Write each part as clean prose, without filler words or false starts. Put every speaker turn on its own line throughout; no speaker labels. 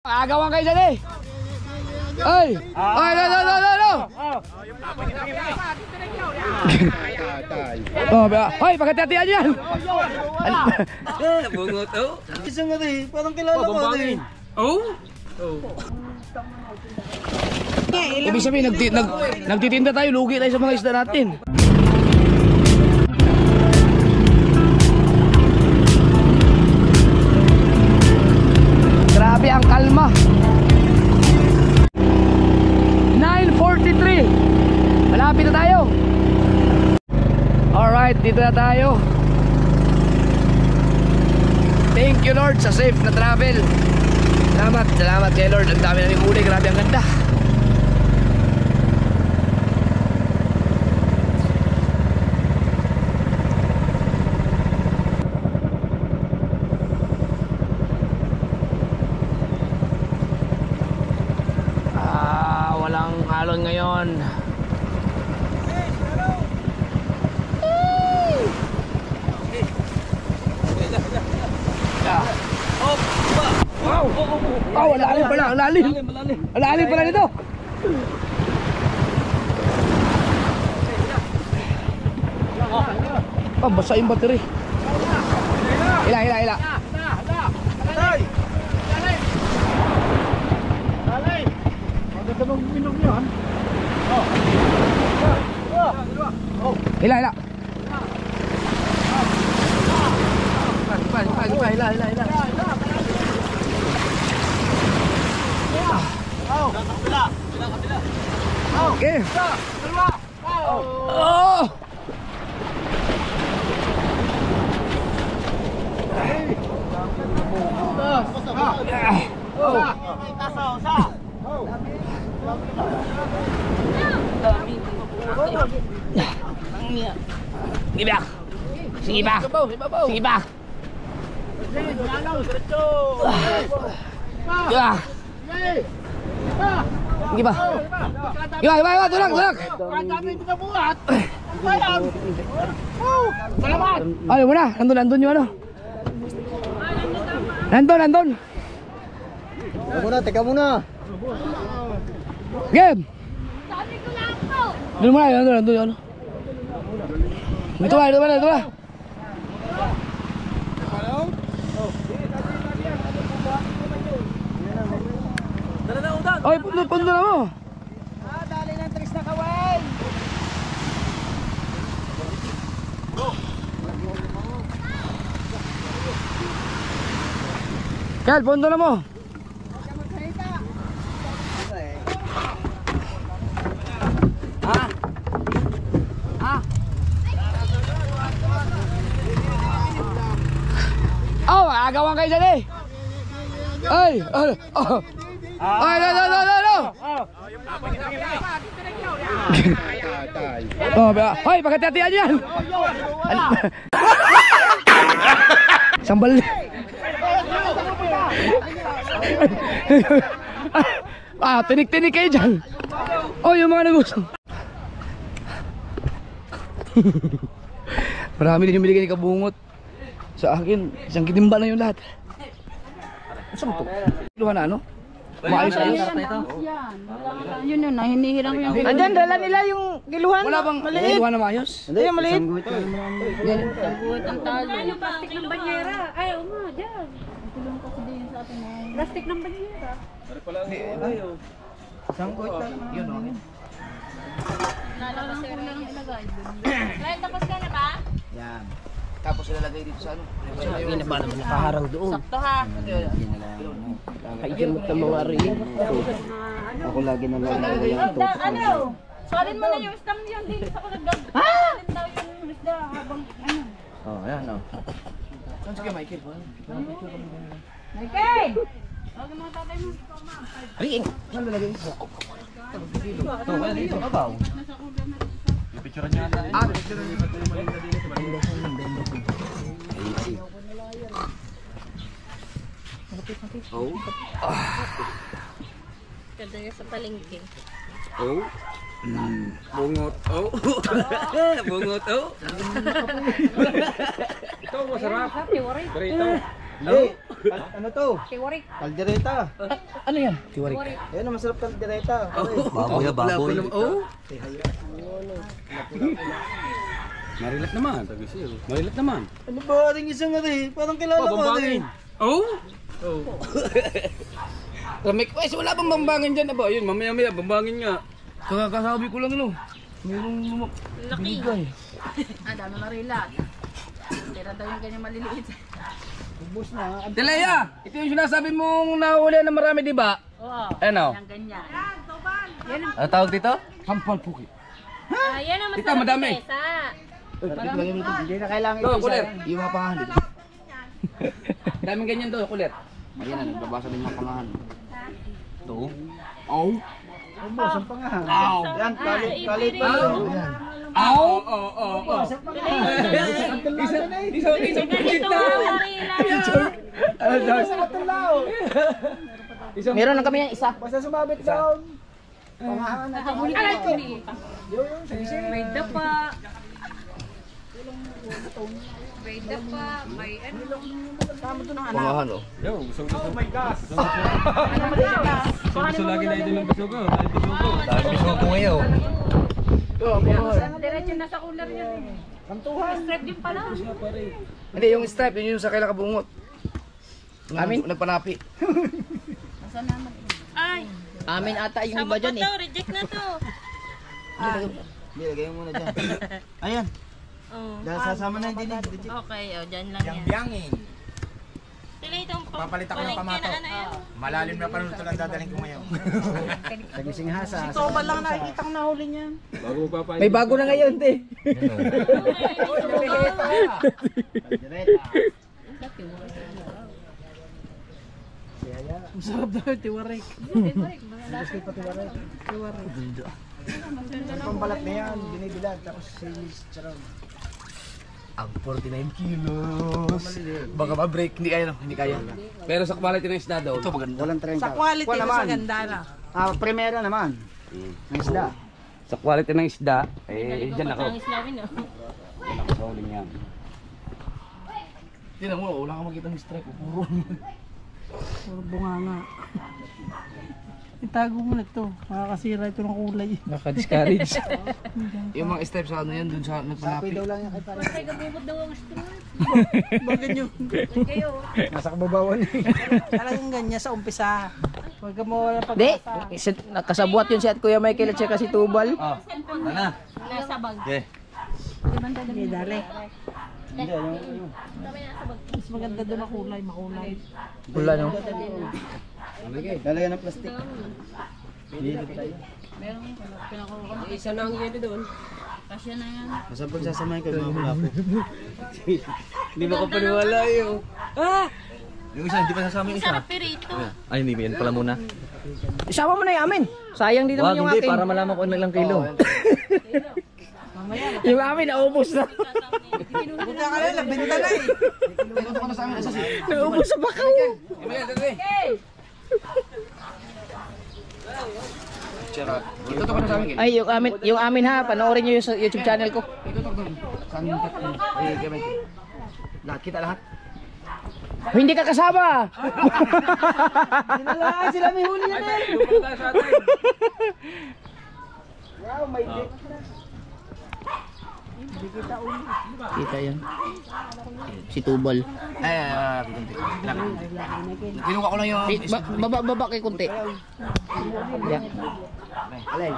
Agawan kayo dyan eh. Ay! Ay! No! Oh, hoy, pagkatiyatian yan!
Bungot, oh!
Isang nga rin, parang kilala ko rin.
Oh?
Ibig sabihin, nagtitinda tayo, lugi tayo sa mga isda natin. Grabe ang kalma. 9:43. Malapit na tayo. Alright, dito na tayo. Thank you Lord sa safe na travel. Salamat kay Lord. Ang dami namin huli, grabe ang ganda. Walang alon ngayon. Wow! Oh, lalim pala, lalim. Lalim pala nito. Oh, basa yung battery. Hila. Hila. Okay. Oh. Sige ba? Tulak. Ayaw mo na, nandun yung ano. Nandun.
Teka muna.
Game!
Sabi ko lang po!
Doon muna, nandun yung ano. Dito ba? Oy, pundo na mo.
Dali ng tris na kaway.
Kel, pundo na mo. Oh, agawan kayo dyan eh. Ay! No! Oh, hoy, pagkatiyatian yan. Sambal. Tinik-tinik kayo dyan. Oh, yung mga nagusang. Marami din yung binigay ni Kabungot. Sa akin, isang kitimba na yung lahat. Saan ito? Luha na ano? Maayos.
Yun na, hinihirang ko yung kiluhan.
Andyan, dala nila yung kiluhan.
Wala bang luha na maayos?
Hindi, yung maliit.
Buhat ang talo. Ano, plastic ng banyera? Ay, oo nga, dyan. Tulong kasi din sa atin. Plastic ng banyera.
Sangkot lang.
Yun o.
Nalala ko lang ilagay. Lahat tapos ka na ba?
Yan. Tapos ilalagay dito sa ano?
Nakaharang doon.
Sakto ha.
Kaikin mo ito mga rin. Ako lagi na lang.
Ano? Salin mo na yung stem yan dito sa kulagdag. Salin daw yung isda habang ano.
Oh, ayan o.
Saan sige, Michael?
Michael! Huwag yung mga tatay mo.
Ring! Saan lalagay?
Ito, wala dito. Kabaw. Picture niya na.
Picture niya.
Oh?
Kada sa palengke.
Oh? Bungot, oh? Bungot, oh? Ito, masarap. Pero ito.
Hindi. Ano to?
Tiwarik.
Kaldereta.
Ano yan? Tiwarik.
Ayan ang masarap kaldereta.
Baboy na baboy. Oh. Marilat naman. Marilat naman.
Ano ba rin isang ari? Parang kilala ko din.
Oh? Oh. Ramik, wala bang bambangin dyan? Aba, yun, mamaya-maya, bambangin nga.
Kakasabi ko lang mayroong
Laki. Dami marilat. Tira daw yung ganyan maliliit.
Ubus na.
Delea, ito yung sinasabi mong nahuli na marami, di ba?
Oo.
Ano?
Yung ganyan.
Ano tawag dito? Sampal puki.
Yan ang
Tita,
masarap
madami.
Tesa.
Hindi na kailangan
Ito,
isa.
kulit. Yung mga pangahan dito.
Daming ganyan doon, kulit.
Ayan na, nagbabasa din mga pangahan.
Ito.
Oh.
Ubus ang pangahan.
Ow.
Yan, kalit pa
Ow.
rin. Yan.
Ow!
Ubus ang pangahan.
Isang
Ganito ang marilat.
Sa katulaw.
Meron na kami yan isa.
Basta sumabit down. Pangahan na.
Nakabuli ka ito ni. May dapa. May dapa. May ano.
Pangahan, oh.
Oh my gosh.
Gusto lagi na ito ng bisugo. Dahil bisugo ngayon.
Diretso na sa cooler yan eh.
Kantuhan.
Strap din pala.
Hindi, yung stripe, yun yung sa kaila kabungot. Amin? Nagpanapi.
Saan naman? Ay.
Amin ata yung iba dyan eh.
Reject na to.
Hindi, lagay mo muna dyan. Ayan. Dahil sasama na yung dinig.
Okay, dyan lang yan.
Biyangin.
Sila itong
Papalit ako ng kamato. Malalim na panunod lang dadaling ko ngayon.
Tagising hasa.
Ito ba lang nakikita ng nahuli niya?
Bago pa
May bago na ngayon, te.
Masarap daw yung tiwarik.
Ang pambalat na yan, binibilad. Tapos sinis, charong.
Ang 49 kilos. Baka ma-break, hindi kaya, no? Hindi kaya.
Pero sa quality ng isda daw.
Ito maganda.
Walang 30.
Sa quality,
Wala
mas
naman.
maganda na.
Primera naman. Ang isda.
Sa quality ng isda, eh, dyan ako.
Islawin no?
Dyan ako sa huling yan.
Tingnan mo, wala kang makita ng stripe. Puro.
Puro bunganga. Itago mo na ito. Makakasira ito ng kulay.
Naka-discourage.
Yung mga stripe sa ano yan, dun sa
Sapoy
nagpanapi.
daw lang yan kay pare.
Ay, gabubot daw ang strap.
Bakit nyo?
Kayo.
Nasa kababawan eh.
Talagang ganyan sa umpisa. Huwag ka mo walang
Di,
pag-asa.
nakasabuat yun si at Kuya Michael at saka si Tubal.
Oh, na.
Nasa bag.
Okay.
Hindi, dali.
Hindi, yung
Mas maganda doon ang kulay, makulay.
Wala no.
lalagyan ng plastic.
Isa na ang yelo doon. Kasya na yan.
Masarap pag sasamahin kayo mga kulapo.
Hindi mo ko paniwala yun.
Yung isa, hindi pa sasama yung isa.
Sarap pirito.
Ay, hindi yan pala muna.
Isama mo na yung amin. Sayang din naman yung
hindi,
akin.
para malaman ko ilang kilo.
Yung amin naubos na.
Buka ka lang, nabenta na eh.
Ito ko na sa amin, asas eh.
Naubos sa bakaw.
Ito ko na sa amin.
Ay, yung amin ha. Panoorin nyo yung sa YouTube channel ko.
Ito to. Saan yung tat? Ay, gamay ko. Lahat kita lahat.
Oh, hindi ka kasama.
Dinala sila may huli yan eh. Wow, may dick.
Kita yan. Si Tubal.
Ay, kunti. Kinuha ko lang yung...
Baba kay kunti. Yan.
Alay.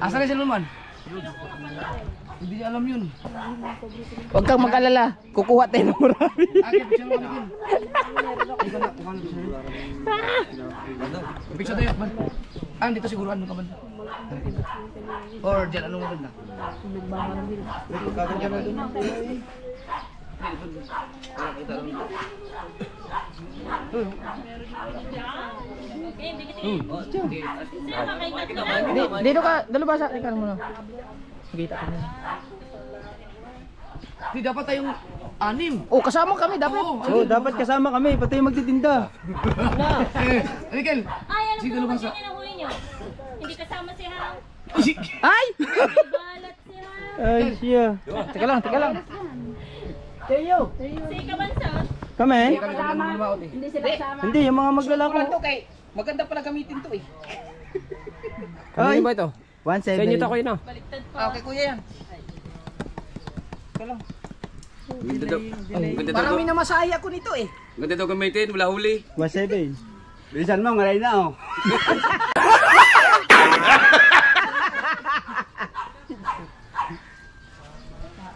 Asan na si Luman? Hindi niya alam yun.
Huwag kang mag-alala. Kukuha tayo ng marami.
Akit, siya mo kami yun. Ikaw na, kuha na siya. Picture tayo, man. Dito siguro ano ka man. Or dyan, anong maganda?
Kaganda na doon ang kulay.
Dito ka, dalubasa. Ikaw muna. Kita ka na.
Di dapat tayong anim.
Oh, kasama kami dapat.
So, dapat kasama kami, pati yung magtitinda.
Michael,
Ay, ano
sige
po
lumasa.
kasi nahuli nyo? Hindi kasama si Hang.
Ay!
Balat si Hang.
Ay, siya.
Teka lang.
Tayo!
Si Kabansa.
Kami?
Hindi sila kasama.
Hindi, yung mga maglalako.
Maganda pala gamitin to eh.
Ay,
ba ito?
1.7.
Sa inyo to kayo na.
Okay kuya yan.
Ganda daw.
Parang may namasaya ko nito eh.
Ganda daw gamitin, wala huli.
1.7. Bilisan mo, ngayon na oh.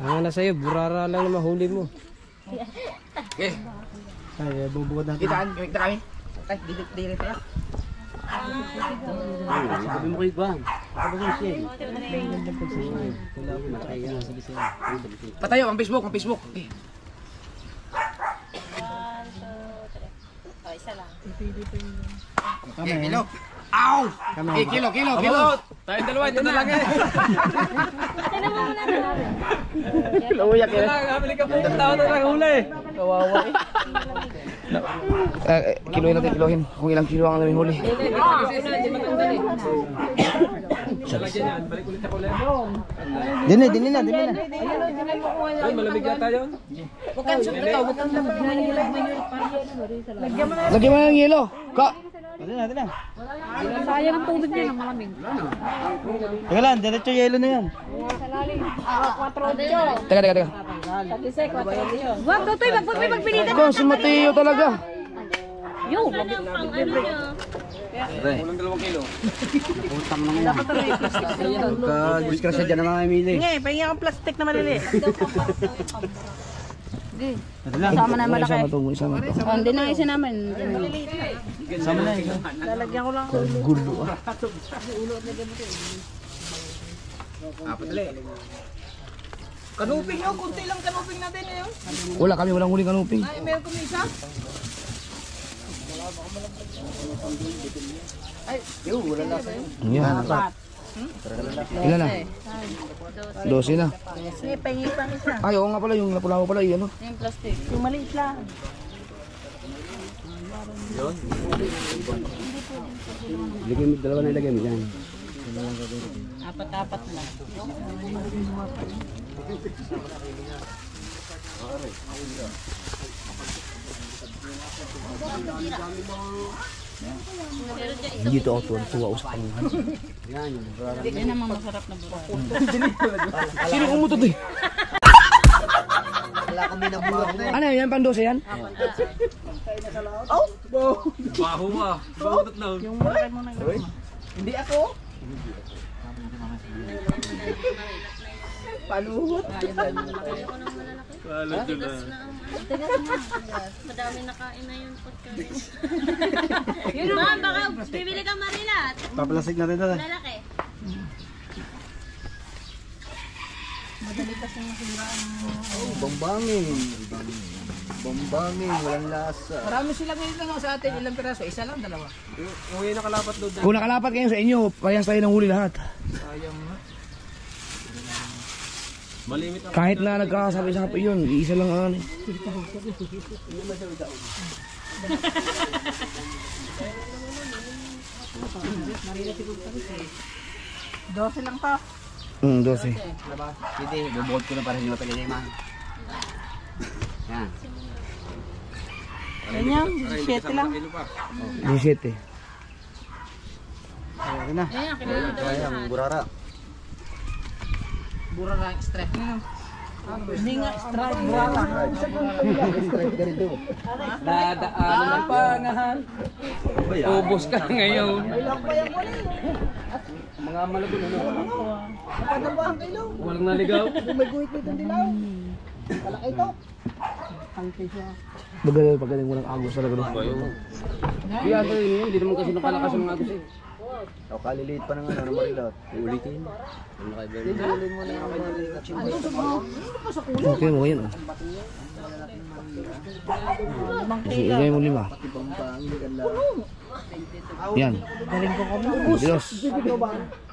Ang na sa'yo, burara lang na mahuli mo.
Okay.
Ay, bubukod natin.
Kita kami. Ay, dili pala.
Sabi mo kayo ba?
Patayo ang Facebook, Okay.
Kami.
Kilo. Ow!
Kami.
Kilo.
Tayong dalawa, ito na lang eh.
Lauyak eh.
Nakakabili ka po ng tao na huli.
Kawawa eh.
Kilohin natin, kilohin. Kung ilang kilo ang namin huli.
Dini na.
Ay, malamig yata yun.
Lagyan mo ng yelo.
Dali na.
Sayang ang tubig niya ng malamig.
Teka lang, diretso yelo na yan.
Teka.
Wag, Totoy, magpilitan.
Ikaw, si Mateo talaga.
Yo!
Walang 2 kilo.
Diskrasya dyan na mga Emily.
Sama na malaki.
Isama to.
Oh, hindi na isa namin.
Sama na eh.
Lalagyan ko lang.
Gulo ah.
Kanuping yun, kunti lang kanuping natin eh.
Wala kami, walang huling kanuping.
Ay, meron kami isa.
Yan. Ilan na? 12 na.
Ngipang isa.
Ay, oo nga pala, yung napulawa pala, yun ano.
Yung plastic. Yung maliit lang.
Ilagay mo, dalawa na ilagay mo dyan.
Apat-apat lang.
Hindi to ako tuwa sa kanya.
Yan naman masarap na burara.
Sino umutot eh?
Wala kami nabuhat na
Ano yan, pandose yan?
Baho ba? Baho na.
Yung malaki mo na gawin.
Hindi ako. Panuhot.
Wala dyan na.
Madami nakain na yun pagkain. Yun naman, baka bibili ka Marilat.
Papalasig natin ito.
Lalaki.
Bambangin, walang lasa.
Marami sila ngayon lang sa atin. Ilang piraso? Isa lang, dalawa.
Uwi nakalapat doon.
Kung nakalapat kayo sa inyo, parehas tayo ng huli lahat.
Sayang nga.
Malimit ang
Kahit na nagkakasabi-sabi yun, isa lang ang ano.
Dose lang to.
12.
Hindi, bubukod ko na para hindi mapagay man. Yan.
Ganyan, 7 lang.
17.
Ayan na.
Ayan, kilala daw
Ayan, burara.
Burara extra. Hindi nga extra. Burara. Dadaanan ng pangahan. Ubus ka ngayon. Mga malagon ano? Napadabahan kayo. Walang naligaw. May guhit dito dilaw. Kalaki ito.
Pagaling walang agos talaga doon.
Di ato yun, hindi naman kasi nakalakas ng agos eh.
O, kaliliit pa ng ano, ng marilot. Ulitin. Didulin mo na yung marilot.
Okay mo yan. Kasi ilagay mo 5. Yan. Dilos.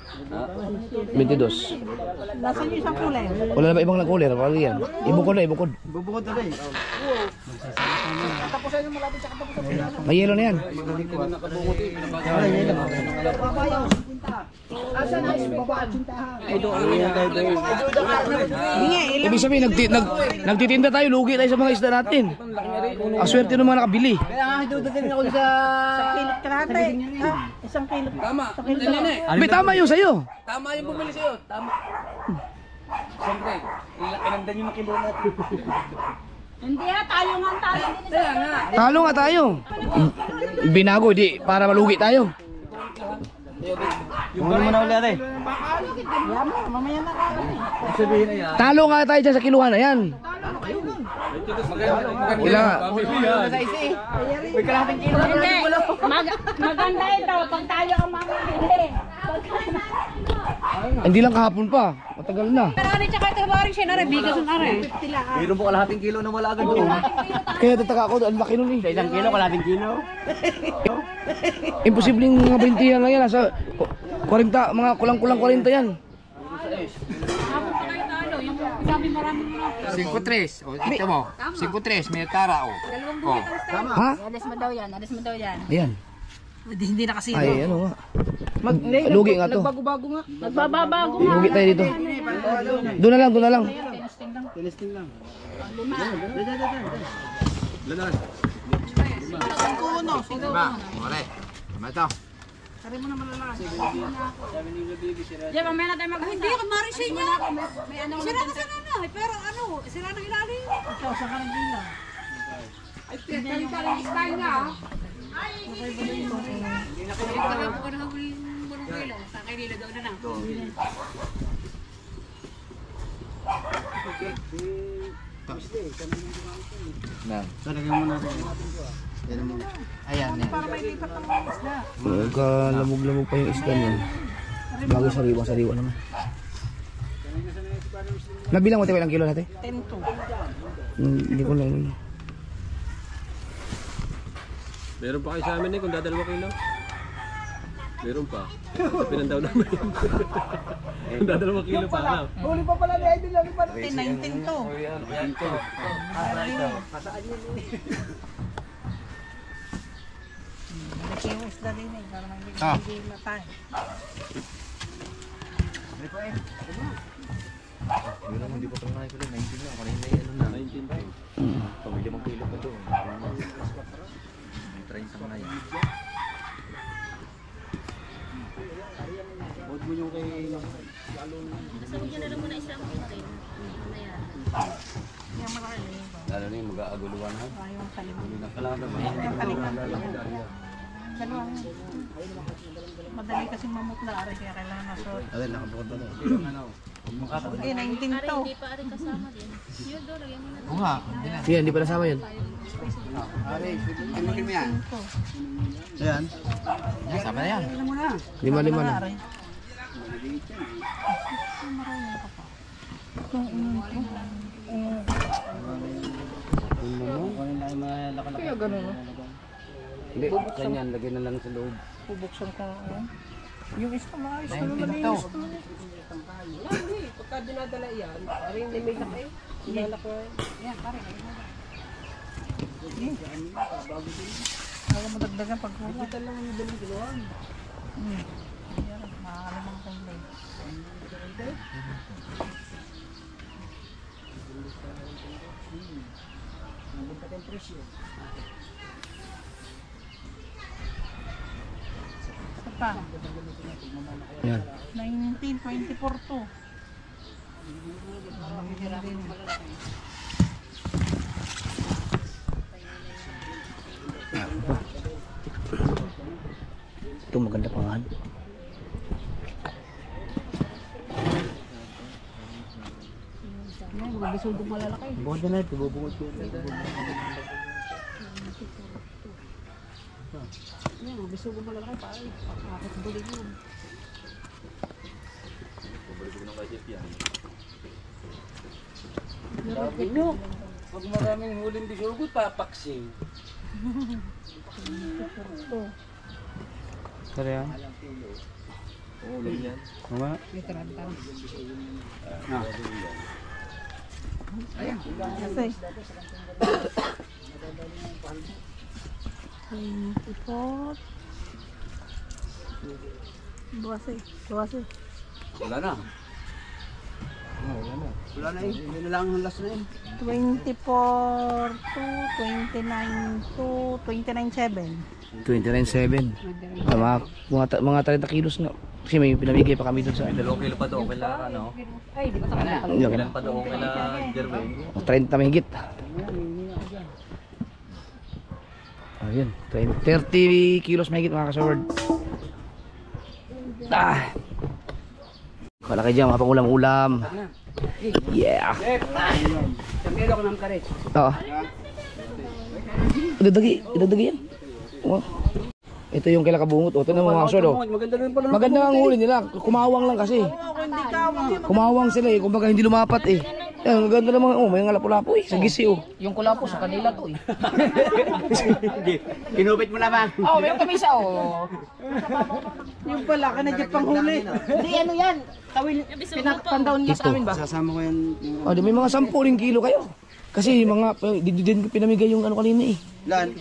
22.
Nasaan yung isang kulay?
Wala na ba ibang nag-cooler? Parang yan. Ibukod na, ibukod.
Bubukod na rin.
May yelo na yan. Ibig sabihin, nagtitinda tayo, lugi tayo sa mga isda natin. Aswerte ng mga nakabili.
Kaya nga dudating ako sa...
Kilot kalate. Isang kilot.
Tama.
Abi, tama yun sa'yo.
Tama yung bumili sa'yo. Tama. Siyempre, ilandan yung makilo natin.
Hindi tayo nga ang talo din.
Kaya nga.
Talo nga tayo. Binago, di, para malugi tayo.
Yung mo na ulit eh.
Mamaya na kami.
Sabihin na yan.
Talo nga tayo dyan sa kiluhan na yan. Ilan nga?
May kalahating kilo.
Hindi. Maganda ito pag tayo ang mamimili.
Hindi lang kahapon pa. Matagal na.
Pero ano tsaka ito ba rin siya na rin? Bigas ng are.
Mayroon po kalahating kilo na wala agad doon.
Kaya tataka ako, ang laki nun eh.
Sa isang kilo, kalahating kilo.
Imposibleng mga 20 yan lang yan. Sa 40, mga kulang-kulang 40 yan.
Ako pa kayo talo. Yung sabi marami mo na.
5-3. O, ito mo. 5-3. May tara, o.
Dalawang buhay ka
Ha?
Alis mo daw yan. Alis mo daw yan.
Ayan.
Hindi na kasi.
Ay, ano nga. Lugi nga to.
Nagbago-bago nga.
Nagbababago nga.
Lugi tayo dito. Doon na lang, doon na lang.
Tinisting lang.
Diba? Mare. Tama ito.
Diyan, mamaya na tayo mag-handa. Hindi, kumari siya niya. May ano sira na sana na. Pero ano, sira na ilalim. Ikaw, sa kanang gila. Ay, pinagkaling style niya. Ay, kahapon ko na habol yung bunong kilo. Sa kay Lila daw na na.
Talagyan mo na rin. Yan mo. Ayan.
Lamog-lamog pa yung isda niya. Bago sariwa naman. Nabilang mo tayo ilang kilo natin?
10-2.
Hindi ko lang.
Meron pa kayo sa amin eh kung dadalawa kilo. Meron pa. Pinandaw namin. Kung dadalawa kilo pa na.
Huli pa pala ni Idol lang pa.
19 to. Yung isda din eh. Para hindi matay.
Yun lang, hindi ko pang nakikita. 19 lang. Kanina yung ano na.
19 pa.
Pamilya mong kilo pa doon. 30 na yan. Huwag mo yung kay...
Lalo na yung mag-aaguluhan ha. Huli na kalaga.
Madali kasing mamutla. Kaya kailangan masot.
Adel, nakabukod pa doon.
Hindi, 19 to.
Oo nga.
Yan, hindi pa nasama yun.
Ayan.
Sama na yan.
5 na.
Kaya ganun.
Hindi, ganyan. Lagyan na lang sa loob.
Bubuksan ko. Yung isda maayos na
19
naman.
to.
Pagka dinadala yan, rin may laki. Dinalaki.
Yan, pare. Huwag mo dagdagan pagkuha.
Kita lang yung dalang kiloan.
Makakalimang kulay. Isa pa.
Yan.
1924 to.
Ito maganda pangalan.
Yan, mga bisog malalaki.
Bukod na ito. Bubukod ko.
Yan, mga bisog malalaki. Bakit bulig yun?
Sabi nyo, pag maraming huling bisugot, papaksing.
Kaya yan.
Ulam yan.
Mga.
Kasi. 24. Buwas eh.
Wala na. Wala na eh. Hindi na lang ang last na eh.
24 to 29 to 29.7.
29.7. Mga 30 kilos na. Kasi may pinamigay pa kami doon sa...
2 kilo pa doon kila ano?
Yung
Ilan pa doon kila Jermaine?
30 mahigit. Ayun, 30 kilos mahigit mga kasaward. Ah! Wala kayo dyan, mga pangulam-ulam. Yeah!
Sampero ko ng karet.
Oo. Idadagi yan. Oh. Ito yung kila kabungot. O, ito na mga kasaward.
Maganda rin pala.
Maganda ang huli nila. Kumawang lang kasi. Kumawang sila eh. Kumbaga hindi lumapat eh. Yan, maganda naman. Oh, may nga lapu-lapu eh. Sa gisi oh.
Yung kulapo sa kanila to eh.
Kinupit mo na ba?
Oh, may kamisa oh.
Yung pala, kanadya pang huli.
Hindi ano yan. Tawil, pinakpandaw nila sa amin ba?
Sasama ko yan.
Oh, di may mga 10 ring kilo kayo. Kasi mga din ko pinamigay yung ano kanina eh.
Lan.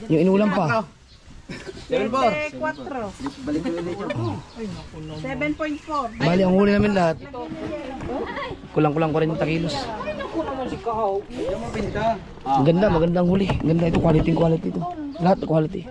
Yung inulam pa.
24.
Balik ko ulit yun.
7.4.
Bali ang huli namin lahat. Kulang-kulang 40 kilos. Ang ganda, magandang huli. Ang ganda ito, quality ito. Lahat quality.